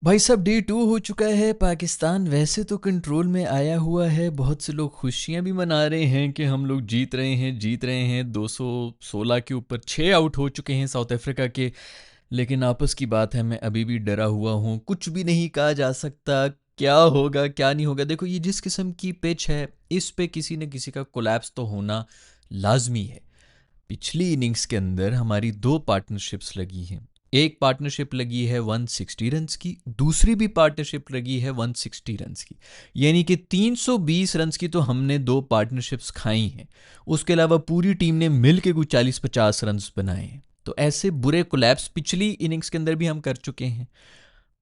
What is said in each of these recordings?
भाई साहब डे 2 हो चुका है। पाकिस्तान वैसे तो कंट्रोल में आया हुआ है। बहुत से लोग खुशियां भी मना रहे हैं कि हम लोग जीत रहे हैं 216 के ऊपर 6 आउट हो चुके हैं साउथ अफ्रीका के। लेकिन आपस की बात है, मैं अभी भी डरा हुआ हूँ। कुछ भी नहीं कहा जा सकता, क्या होगा क्या नहीं होगा। देखो, ये जिस किस्म की पिच है, इस पे किसी न किसी का कोलैप्स तो होना लाजमी है। पिछली इनिंग्स के अंदर हमारी दो पार्टनरशिप्स लगी हैं। एक पार्टनरशिप लगी है 160 रन्स की, दूसरी भी पार्टनरशिप लगी है 160 रन्स की। यानी कि 320 रन्स की तो हमने दो पार्टनरशिप्स खाई हैं। उसके अलावा पूरी टीम ने मिल के कुछ 40-50 रन्स बनाए हैं। तो ऐसे बुरे कोलैप्स पिछली इनिंग्स के अंदर भी हम कर चुके हैं।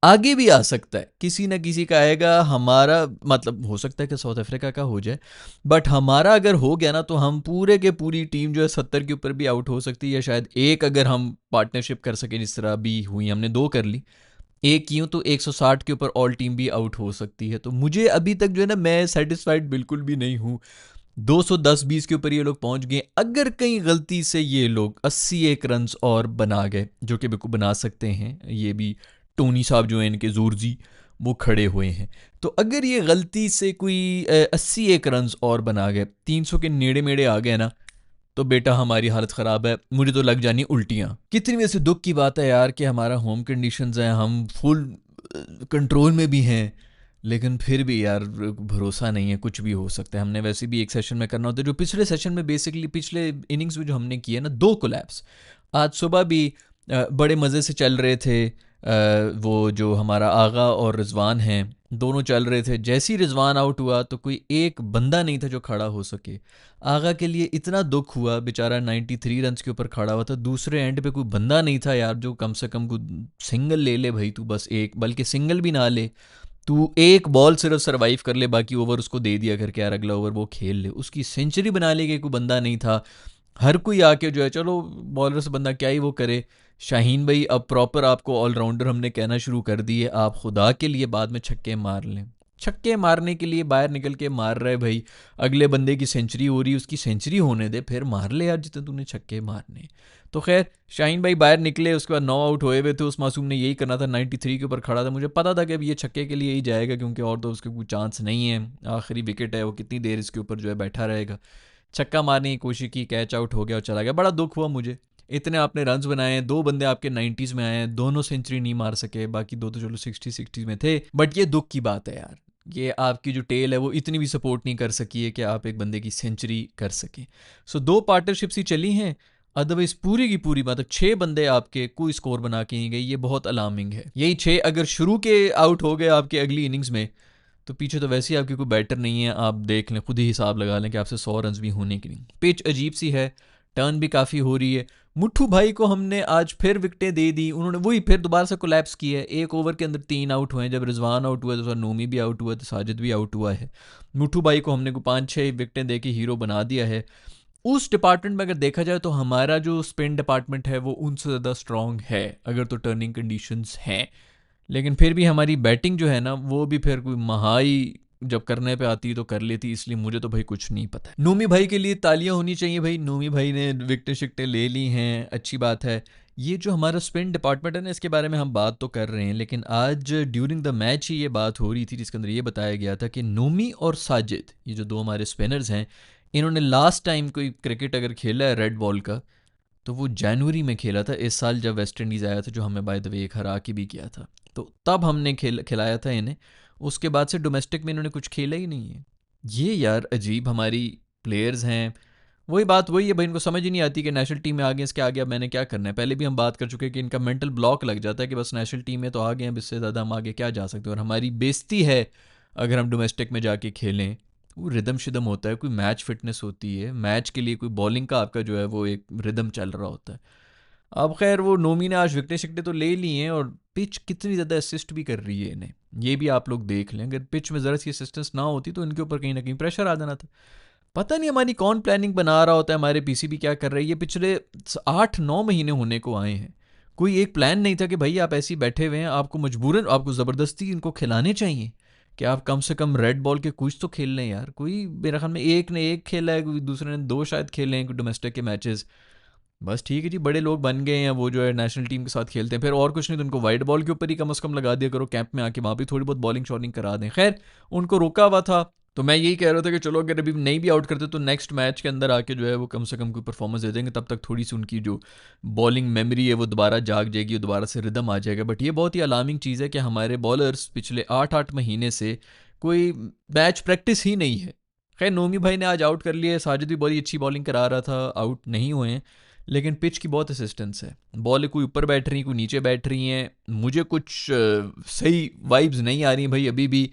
आगे भी आ सकता है, किसी ना किसी का आएगा। हमारा मतलब हो सकता है कि साउथ अफ्रीका का हो जाए, बट हमारा अगर हो गया ना तो हम पूरे के पूरी टीम जो है 70 के ऊपर भी आउट हो सकती है, या शायद एक अगर हम पार्टनरशिप कर सके जिस तरह भी हुई, हमने दो कर ली, एक यूं तो 160 के ऊपर ऑल टीम भी आउट हो सकती है। तो मुझे अभी तक जो है ना, मैं सेटिस्फाइड बिल्कुल भी नहीं हूँ। 210-20 के ऊपर ये लोग पहुंच गए। अगर कहीं गलती से ये लोग 81 रन और बना गए, जो कि बिल्कुल बना सकते हैं, ये भी टोनी साहब जो हैं इनके जोरजी वो खड़े हुए हैं। तो अगर ये गलती से कोई 81 रन और बना गए, 300 के नेड़े मेड़े आ गए ना, तो बेटा हमारी हालत ख़राब है। मुझे तो लग जानी उल्टियाँ। कितनी वैसे दुख की बात है यार कि हमारा होम कंडीशंस हैं, हम फुल कंट्रोल में भी हैं, लेकिन फिर भी यार भरोसा नहीं है, कुछ भी हो सकता है। हमने वैसे भी एक सेशन में करना होता है। जो पिछले सेशन में बेसिकली पिछले इनिंग्स में जो हमने किए ना, दो कोलैप्स। आज सुबह भी बड़े मज़े से चल रहे थे। वो जो हमारा आगा और रिजवान हैं, दोनों चल रहे थे। जैसे ही रिजवान आउट हुआ तो कोई एक बंदा नहीं था जो खड़ा हो सके। आगा के लिए इतना दुख हुआ, बेचारा 93 रन के ऊपर खड़ा हुआ था। दूसरे एंड पे कोई बंदा नहीं था यार जो कम से कम कोई सिंगल ले ले भाई, तू बस एक, बल्कि सिंगल भी ना ले, तू एक बॉल सिर्फ सरवाइव कर ले, बाकी ओवर उसको दे दिया करके यार अगला ओवर वो खेल ले। उसकी सेंचुरी बना ले के कोई बंदा नहीं था। हर कोई आके जो है, चलो बॉलर से बंदा क्या ही वो करे। शाहीन भाई, अब प्रॉपर आपको ऑलराउंडर हमने कहना शुरू कर दिए। आप खुदा के लिए बाद में छक्के मार लें। छक्के मारने के लिए बाहर निकल के मार रहे भाई। अगले बंदे की सेंचुरी हो रही, उसकी सेंचुरी होने दे, फिर मार ले यार जितने तूने छक्के मारने। तो खैर, शाहीन भाई बाहर निकले, उसके बाद 9 आउट हुए हुए थे। उस मासूम ने यही करना था, 93 के ऊपर खड़ा था। मुझे पता था कि अब ये छक्के के लिए ही जाएगा, क्योंकि और तो उसके कोई चांस नहीं है। आखिरी विकेट है, वो कितनी देर इसके ऊपर जो है बैठा रहेगा। छक्का मारने की कोशिश की, कैच आउट हो गया और चला गया। बड़ा दुख हुआ मुझे। इतने आपने रन्स बनाए हैं, दो बंदे आपके 90s में आए हैं, दोनों सेंचुरी नहीं मार सके, बाकी दो तो चलो 60 में थे। बट ये दुख की बात है यार, ये आपकी जो टेल है वो इतनी भी सपोर्ट नहीं कर सकी है कि आप एक बंदे की सेंचुरी कर सकें। सो दो पार्टनरशिप्स ही चली हैं। अदरवाइज पूरी की पूरी, मतलब 6 बंदे आपके कोई स्कोर बना के नहीं गए। ये बहुत अलार्मिंग है। यही 6 अगर शुरू के आउट हो गए आपके अगली इनिंग्स में, तो पीछे तो वैसे ही आपकी कोई बैटर नहीं है। आप देख लें, खुद ही हिसाब लगा लें कि आपसे 100 रन भी होने की नहीं। पिच अजीब सी है, टर्न भी काफ़ी हो रही है। मुट्ठू भाई को हमने आज फिर विकटें दे दी, उन्होंने वही फिर दोबारा से कोलैप्स किया है। एक ओवर के अंदर 3 आउट हुए हैं। जब रिजवान आउट हुआ तो नूमी भी आउट हुआ, तो साजिद भी आउट हुआ है। मुट्ठू भाई को हमने को 5-6 विकटें दे के हीरो बना दिया है। उस डिपार्टमेंट में अगर देखा जाए तो हमारा जो स्पिन डिपार्टमेंट है वो उनसे ज़्यादा स्ट्रॉन्ग है, अगर तो टर्निंग कंडीशंस हैं। लेकिन फिर भी हमारी बैटिंग जो है ना, वो भी फिर कोई महाई जब करने पे आती है तो कर लेती। इसलिए मुझे तो भाई कुछ नहीं पता है। नूमी भाई के लिए तालियां होनी चाहिए भाई। नूमी भाई ने विकटें शिकटें ले ली हैं, अच्छी बात है। ये जो हमारा स्पिन डिपार्टमेंट है ना, इसके बारे में हम बात तो कर रहे हैं, लेकिन आज ड्यूरिंग द मैच ही ये बात हो रही थी जिसके अंदर ये बताया गया था कि नूमी और साजिद, ये जो दो हमारे स्पिनर्स हैं, इन्होंने लास्ट टाइम कोई क्रिकेट अगर खेला है रेड बॉल का, तो वो जनवरी में खेला था, इस साल जब वेस्ट इंडीज़ आया था, जो हमें बाय द वे एक हरा के भी किया था। तो तब हमने खिलाया था इन्हें। उसके बाद से डोमेस्टिक में इन्होंने कुछ खेला ही नहीं है। ये यार अजीब हमारी प्लेयर्स हैं। वही बात वही है भाई, इनको समझ ही नहीं आती कि नेशनल टीम में आ गए, इसके आगे अब मैंने क्या करना है। पहले भी हम बात कर चुके हैं कि इनका मेंटल ब्लॉक लग जाता है कि बस नेशनल टीम में तो आ गए हैं, अब इससे ज़्यादा हम आगे क्या जा सकते हैं। और हमारी बेइज्जती है अगर हम डोमेस्टिक में जाके खेलें। वो रिदम शिदम होता है, कोई मैच फिटनेस होती है, मैच के लिए कोई बॉलिंग का आपका जो है वो एक रिदम चल रहा होता है। अब खैर वो नोमी ने आज विकटें शिकटें तो ले ली हैं, और पिच कितनी ज़्यादा असिस्ट भी कर रही है इन्हें, ये भी आप लोग देख लें। अगर पिच में ज़रा सी असिस्टेंस ना होती तो इनके ऊपर कहीं ना कहीं प्रेशर आ जाना था। पता नहीं हमारी कौन प्लानिंग बना रहा होता है, हमारे पीसीबी क्या कर रही है। ये पिछले 8-9 महीने होने को आए हैं, कोई एक प्लान नहीं था कि भाई आप ऐसे ही बैठे हुए हैं, आपको मजबूरन आपको ज़बरदस्ती इनको खिलाने चाहिए कि आप कम से कम रेड बॉल के कुछ तो खेल लें यार। कोई मेरे ख्याल में एक ने एक खेला है, कोई दूसरे ने दो शायद खेले हैं डोमेस्टिक के मैचेस। बस ठीक है जी, बड़े लोग बन गए हैं, वो जो है नेशनल टीम के साथ खेलते हैं, फिर और कुछ नहीं तो उनको वाइट बॉल के ऊपर ही कम से कम लगा दिया करो, कैंप में आके वहाँ भी थोड़ी बहुत बॉलिंग शॉलिंग करा दें। खैर, उनको रोका हुआ था, तो मैं यही कह रहा था कि चलो अगर अभी नहीं भी आउट करते तो नेक्स्ट मैच के अंदर आके जो है वो कम से कम कोई परफॉर्मेंस दे देंगे, तब तक थोड़ी सी उनकी जो बॉलिंग मेमोरी है वो दोबारा जाग जाएगी, दोबारा से रिदम आ जाएगा। बट ये बहुत ही अलार्मिंग चीज़ है कि हमारे बॉलर्स पिछले 8-8 महीने से कोई मैच प्रैक्टिस ही नहीं है। खैर, नोमी भाई ने आज आउट कर लिया, साजिद भी बड़ी अच्छी बॉलिंग करा रहा था, आउट नहीं हुए हैं, लेकिन पिच की बहुत असिस्टेंस है। बॉल कोई ऊपर बैठ रही, कोई नीचे बैठ रही हैं, मुझे कुछ सही वाइब्स नहीं आ रही भाई। अभी भी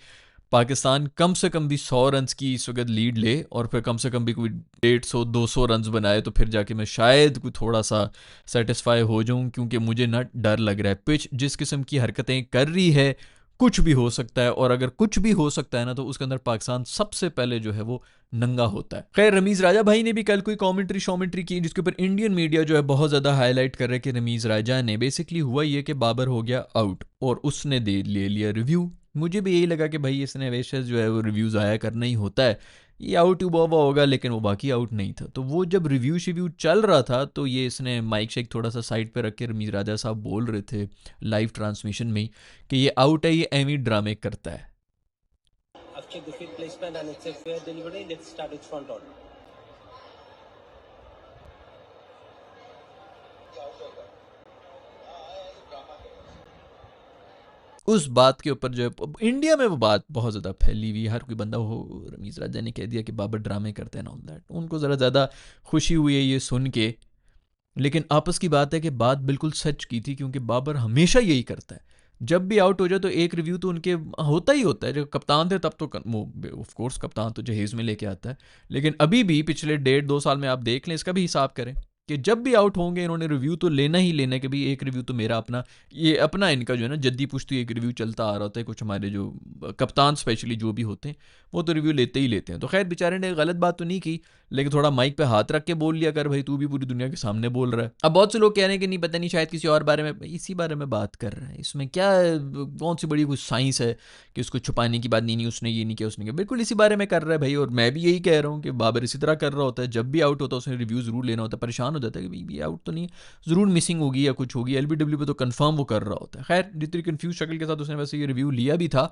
पाकिस्तान कम से कम भी 100 रन्स की इस वक्त लीड ले और फिर कम से कम भी कोई 150-200 रन्स बनाए, तो फिर जाके मैं शायद कोई थोड़ा सा सेटिस्फाई हो जाऊं, क्योंकि मुझे ना डर लग रहा है। पिच जिस किस्म की हरकतें कर रही है, कुछ भी हो सकता है, और अगर कुछ भी हो सकता है ना, तो उसके अंदर पाकिस्तान सबसे पहले जो है वो नंगा होता है। खैर, रमीज राजा भाई ने भी कल कोई कमेंट्री शॉमेंट्री की, जिसके ऊपर इंडियन मीडिया जो है बहुत ज़्यादा हाईलाइट कर रहा है कि रमीज राजा ने बेसिकली हुआ ये कि बाबर हो गया आउट और उसने ले लिया रिव्यू। मुझे भी यही लगा कि भाई इसने हमेशा जो है वो रिव्यूज़ आया करना ही होता है, ये आउट हुआ हुआ होगा, लेकिन वो बाकी आउट नहीं था। तो वो जब रिव्यू शिव्यू चल रहा था, तो ये इसने माइक शेक थोड़ा सा साइड पे रख के रमीज राजा साहब बोल रहे थे लाइव ट्रांसमिशन में कि ये आउट है, ये एवी ड्रामे करता है। उस बात के ऊपर जो है इंडिया में वो बात बहुत ज़्यादा फैली हुई, हर कोई बंदा हो रमीज़ राजा ने कह दिया कि बाबर ड्रामे करते हैं ना, ऑल दैट। उनको ज़रा ज़्यादा खुशी हुई है ये सुन के, लेकिन आपस की बात है कि बात बिल्कुल सच की थी, क्योंकि बाबर हमेशा यही करता है, जब भी आउट हो जाए तो एक रिव्यू तो उनके होता ही होता है। जब कप्तान थे तब तो वो ऑफ कोर्स कप्तान तो जहेज़ में लेके आता है, लेकिन अभी भी पिछले 1.5-2 साल में आप देख लें, इसका भी हिसाब करें कि जब भी आउट होंगे इन्होंने रिव्यू तो लेना ही लेना है, कि भाई एक रिव्यू तो मेरा अपना, ये अपना इनका जो है ना जद्दी पुश्ती एक रिव्यू चलता आ रहा होता है। कुछ हमारे जो कप्तान स्पेशली जो भी होते हैं वो तो रिव्यू लेते ही लेते हैं। तो खैर, बेचारे ने गलत बात तो नहीं की, लेकिन थोड़ा माइक पे हाथ रख के बोल लिया कर भाई, तू भी पूरी दुनिया के सामने बोल रहा है। अब बहुत से लोग कह रहे हैं कि नहीं पता नहीं शायद किसी और बारे में, इसी बारे में बात कर रहा है, इसमें क्या कौन सी बड़ी कुछ साइंस है कि उसको छुपाने की बात। नहीं उसने ये नहीं किया, उसने किया, बिल्कुल इसी बारे में कर रहा है भाई। और मैं भी यही कह रहा हूँ कि बाबर इसी तरह कर रहा होता है, जब भी आउट होता है उसने रिव्यू जरूर लेना होता है, परेशान हो जाता है कि भाई ये आउट तो नहीं, जरूर मिसिंग होगी या कुछ होगी, एलबीडब्ल्यू पे तो कंफर्म वो कर रहा होता है। खैर, जितनी कंफ्यूज शक्ल के साथ उसने वैसे ये रिव्यू लिया भी था,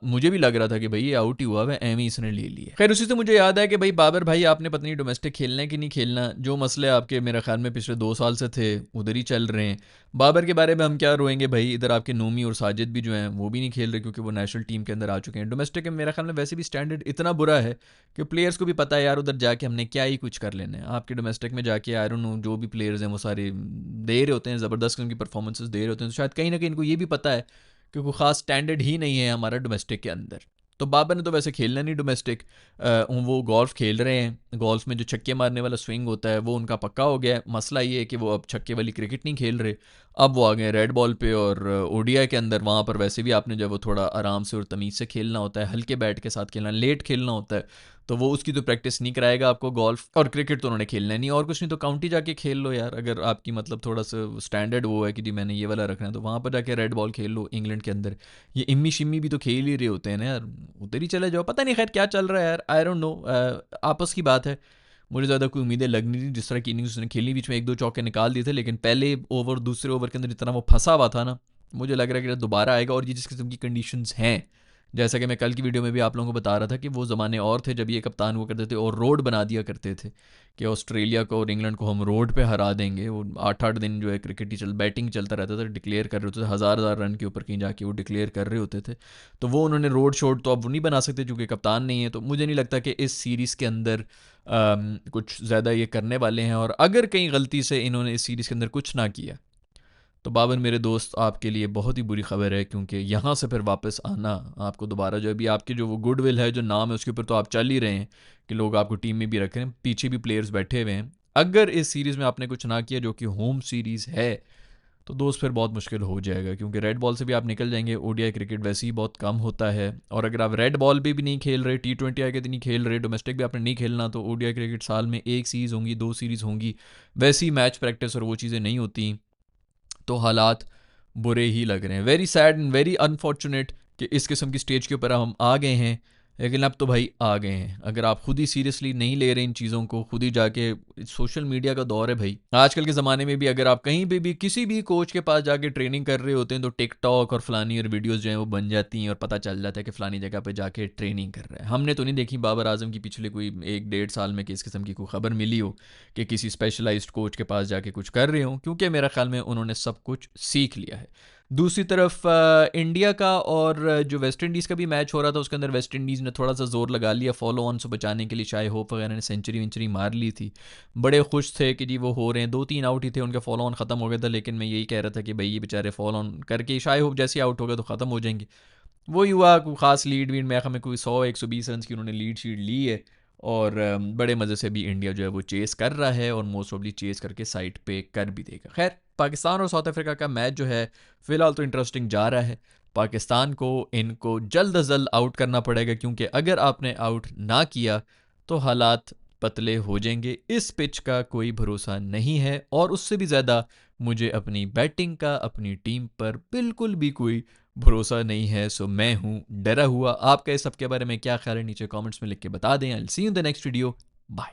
मुझे भी लग रहा था कि भाई ये आउट ही हुआ है, एम ही इसने ले लिया। खैर, उसी से मुझे याद है कि भाई बाबर भाई आपने पता नहीं डोमेस्टिक खेलना है कि नहीं खेलना, जो मसले आपके मेरे ख्याल में पिछले 2 साल से थे उधर ही चल रहे हैं। बाबर के बारे में हम क्या रोएंगे भाई, इधर आपके नोमी और साजिद भी जो हैं वो भी नहीं खेल रहे, क्योंकि वो नेशनल टीम के अंदर आ चुके हैं। डोमेस्टिक में मेरा ख्याल में वैसे भी स्टैंडर्ड इतना बुरा है कि प्लेयर्स को भी पता है यार उधर जाके हमने क्या ही कुछ कर लेना है। आपके डोमेस्टिक में जाके आई डोंट नो जो भी प्लेयर्स हैं वो सारे दे रहे होते हैं, ज़बरदस्त उनकी परफॉर्मेंसेस दे रहे होते हैं, तो शायद कहीं ना कहीं इनको ये भी पता है कि कोई ख़ास स्टैंडर्ड ही नहीं है हमारा डोमेस्टिक के अंदर। तो बाबर ने तो वैसे खेलना नहीं डोमेस्टिक, वो गोल्फ खेल रहे हैं, गोल्फ में जो छक्के मारने वाला स्विंग होता है वो उनका पक्का हो गया है। मसला ये है कि वो अब छक्के वाली क्रिकेट नहीं खेल रहे, अब वो आ गए रेड बॉल पे, और ओडीआई के अंदर वहाँ पर वैसे भी आपने जब वो थोड़ा आराम से और तमीज़ से खेलना होता है, हल्के बैट के साथ खेलना, लेट खेलना होता है, तो वो उसकी तो प्रैक्टिस नहीं कराएगा आपको। गोल्फ और क्रिकेट तो उन्होंने खेलना नहीं, और कुछ नहीं तो काउंटी जाके खेल लो यार, अगर आपकी मतलब थोड़ा सा स्टैंडर्ड वो है कि जी मैंने ये वाला रखना है, तो वहाँ पर जाके रेड बॉल खेल लो। इंग्लैंड के अंदर ये इम्मी शिम्मी भी तो खेल ही रहे होते हैं ना यार, उधर ही चले जाओ। पता नहीं खैर क्या चल रहा है यार, आई डोंट नो, आपस की बात है। मुझे ज़्यादा कोई उम्मीदें लग नहीं थी, जिस तरह की इनिंग्स उसने खेली, बीच में 1-2 चौके निकाल दिए थे, लेकिन पहले ओवर दूसरे ओवर के अंदर जितना वो फंसा हुआ था ना, मुझे लग रहा है कि दोबारा आएगा। और ये जिस किस्म की कंडीशंस हैं, जैसा कि मैं कल की वीडियो में भी आप लोगों को बता रहा था कि वो ज़माने और थे जब ये कप्तान हुआ करते थे और रोड बना दिया करते थे कि ऑस्ट्रेलिया को और इंग्लैंड को हम रोड पे हरा देंगे। वो 8-8 दिन जो है क्रिकेट ही बैटिंग चलता रहता था, डिक्लेयर कर रहे होते थे, हज़ार रन के ऊपर कहीं जाके वो डिक्लेयर कर रहे होते थे। तो वो उन्होंने रोड शोड तो अब वो नहीं बना सकते क्योंकि कप्तान नहीं है। तो मुझे नहीं लगता कि इस सीरीज़ के अंदर कुछ ज़्यादा ये करने वाले हैं, और अगर कहीं गलती से इन्होंने इस सीरीज़ के अंदर कुछ ना किया, तो बाबर मेरे दोस्त आपके लिए बहुत ही बुरी खबर है, क्योंकि यहाँ से फिर वापस आना आपको दोबारा जो अभी आपकी जो वो गुडविल है, जो नाम है, उसके ऊपर तो आप चल ही रहे हैं कि लोग आपको टीम में भी रख रहे हैं, पीछे भी प्लेयर्स बैठे हुए हैं। अगर इस सीरीज़ में आपने कुछ ना किया, जो कि होम सीरीज़ है, तो दोस्त फिर बहुत मुश्किल हो जाएगा, क्योंकि रेड बॉल से भी आप निकल जाएंगे। ओडीआई क्रिकेट वैसे ही बहुत कम होता है, और अगर आप रेड बॉल पे भी नहीं खेल रहे, T20 आके तो नहीं खेल रहे, डोमेस्टिक भी आपने नहीं खेलना, तो ओडीआई क्रिकेट साल में एक सीरीज़ होंगी, 2 सीरीज़ होंगी, वैसी मैच प्रैक्टिस और वो चीज़ें नहीं होती, तो हालात बुरे ही लग रहे हैं। Very sad and very unfortunate कि इस किस्म की स्टेज के ऊपर हम आ गए हैं। लेकिन अब तो भाई आ गए हैं। अगर आप खुद ही सीरियसली नहीं ले रहे इन चीज़ों को, खुद ही जाके, सोशल मीडिया का दौर है भाई आजकल के ज़माने में भी, अगर आप कहीं पे भी किसी भी कोच के पास जाके ट्रेनिंग कर रहे होते हैं तो टिकटॉक और फलानी और वीडियोस जो हैं वो बन जाती हैं और पता चल जाता है कि फ़लानी जगह पे जाके ट्रेनिंग कर रहा है। हमने तो नहीं देखी बाबर आजम की पिछले कोई 1 डेढ़ साल में कि इस किस्म की कोई खबर मिली हो कि किसी स्पेशलाइज्ड कोच के पास जाके कुछ कर रहे हो, क्योंकि मेरा ख्याल में उन्होंने सब कुछ सीख लिया है। दूसरी तरफ इंडिया का और जो वेस्ट इंडीज़ का भी मैच हो रहा था, उसके अंदर वेस्ट इंडीज़ ने थोड़ा सा जोर लगा लिया फॉलो ऑन से बचाने के लिए। शायद होप वगैरह ने सेंचुरी वेंचुरी मार ली थी, बड़े खुश थे कि जी वो हो रहे हैं। 2-3 आउट ही थे, उनका फॉलो ऑन ख़त्म हो गया था। लेकिन मैं यही कह रहा था कि भाई ये बेचारे फॉलो ऑन करके शायद होप जैसे आउट हो गया तो ख़त्म हो जाएंगे। वही हुआ, कोई ख़ास लीड वीड में हमें कोई 100-120 रन की उन्होंने लीड शीड ली है। और बड़े मज़े से भी इंडिया जो है वो चेस कर रहा है और मोस्ट ऑफली चेस करके साइड पे कर भी देगा। खैर, पाकिस्तान और साउथ अफ्रीका का मैच जो है फ़िलहाल तो इंटरेस्टिंग जा रहा है। पाकिस्तान को इनको जल्द अज जल्द आउट करना पड़ेगा, क्योंकि अगर आपने आउट ना किया तो हालात पतले हो जाएंगे। इस पिच का कोई भरोसा नहीं है, और उससे भी ज़्यादा मुझे अपनी बैटिंग का अपनी टीम पर बिल्कुल भी कोई भरोसा नहीं है। सो मैं हूँ डरा हुआ। आपका इस सब के बारे में क्या ख्याल है नीचे कमेंट्स में लिख के बता दें। I will see you in the next video. Bye.